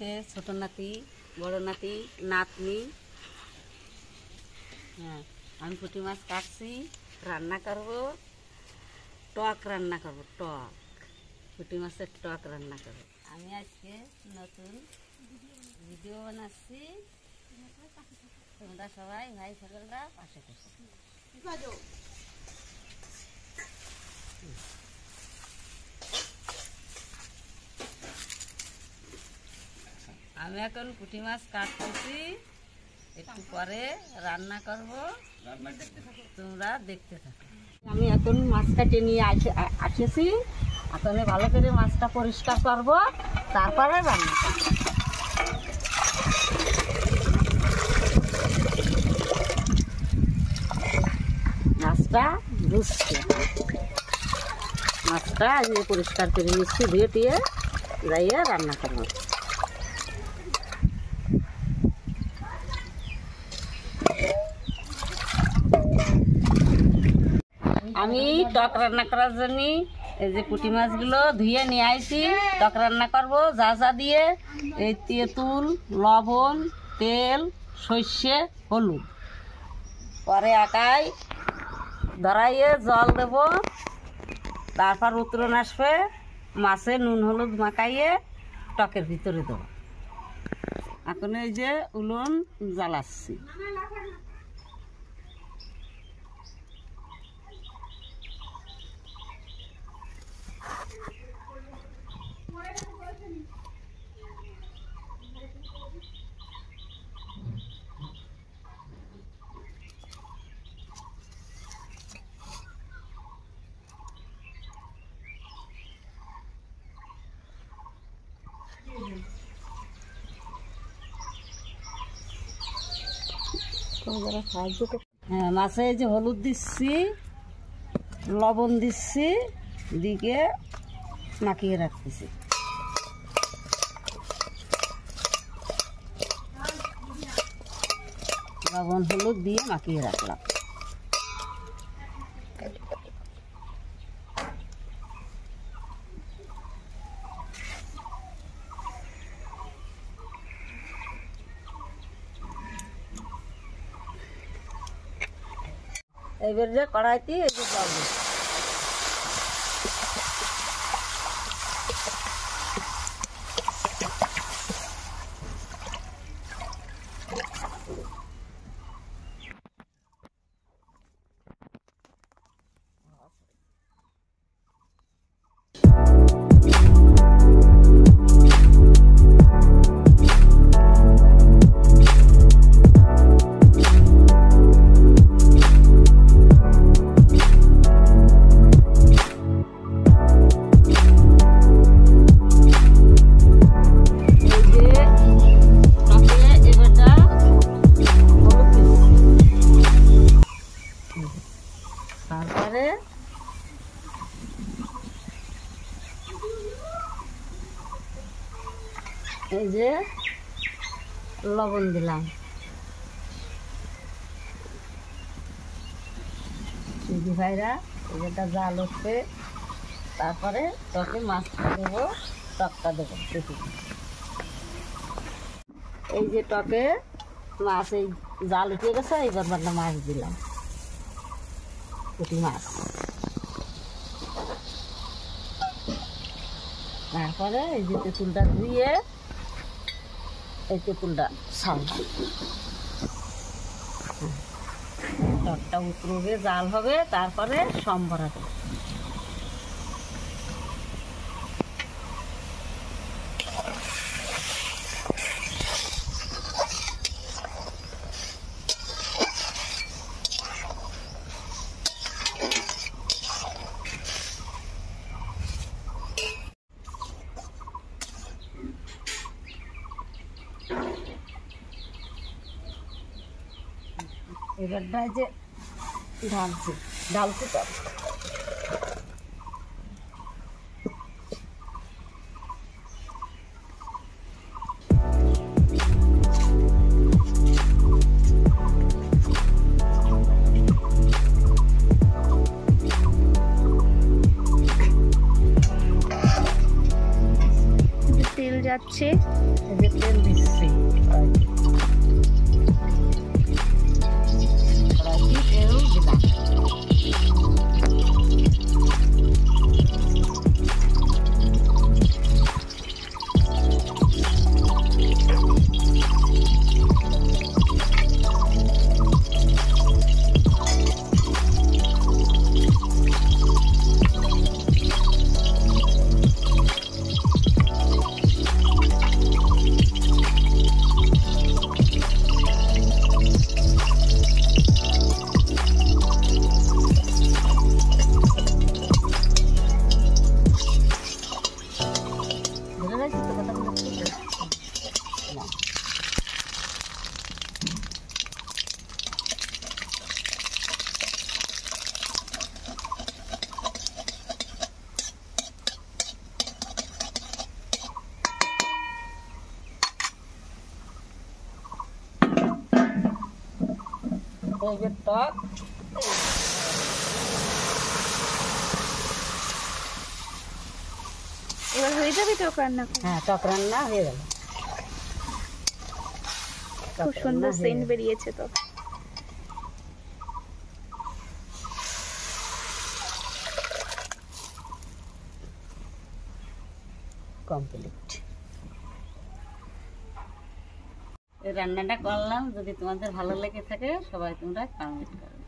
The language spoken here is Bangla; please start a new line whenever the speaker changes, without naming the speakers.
আজকে ছোট নাতি, বড় নাতি, নাতনি। হ্যাঁ, আমি পুঁটি মাছ কাটছি, রান্না করব, টক রান্না করব, টক পুঁটি মাছের টক রান্না করব। আমি আজকে নতুন ভিডিও বানাচ্ছি, তোমরা সবাই ভাই সকলরা পাশে থাকো। আমি এখন পুঁটি মাছ কাটতেছি, একটু পরে রান্না করব, তোমরা দেখতে থাকো। আমি এখন মাছ কাটে নিয়ে আসেছি, এখন ভালো করে মাছটা পরিষ্কার করব, তারপরে রান্না করব। মাছটা ধুচ্ছে, মাছটা পরিষ্কার করে নিচ্ছি, ধুয়ে টুয়ে যাইয়া রান্না করবো। আমি টক রান্না করার জন্য এই যে পুঁটি মাছগুলো ধুয়ে নিয়ে আসি, টক রান্না করব। যা যা দিয়ে, এই তেঁতুল, লবণ, তেল, সর্ষে, হলুদ, পরে আকায় ধরাইয়ে জল দেব, তারপর উতরণ আসবে, মাছে নুন হলুদ মাখাইয়ে টকের ভিতরে দেব। এখন এই যে উনুন জ্বালাচ্ছি। হ্যাঁ, মাছে এই যে হলুদ দিচ্ছি, লবণ দিচ্ছি, দিকে মাখিয়ে রাখতেছি। লবণ হলুদ দিয়ে মাখিয়ে রাখলাম। এবার যে কড়াইতে এই যে জল দিচ্ছি। তারপরে এই যে লবণ দিলাম, ভাইরা এটা জাল হচ্ছে, তারপরে টকে মাছটা দেবো, টকটা দেবো। এই যে টকে মাছ এই জাল উঠে গেছে, এইবার বান্না মাছ দিলাম, পুঁটি মাছ। তারপরে এই যে তেঁতুলটা ধুয়ে এই তেঁতুলটা ছাড়লাম, টকটা উতরবে, জাল হবে, তারপরে সম্বরা দেব। এবারটা যে ঢালছি তো তেল যাচ্ছে।
হচ্ছে?
এই যে তেল দিচ্ছি কড়াইতে তেল দিলাম। এই যে টক
এবার হয়ে যাবে টক রান্না করা?
হ্যাঁ টক রান্না হয়ে গেল।
খুব সুন্দর সেন্ট বেরিয়েছে তো।
কমপ্লিট। এই রান্নাটা করলাম, যদি তোমাদের ভালো লেগে থাকে সবাই তোমরা কমেন্ট করো।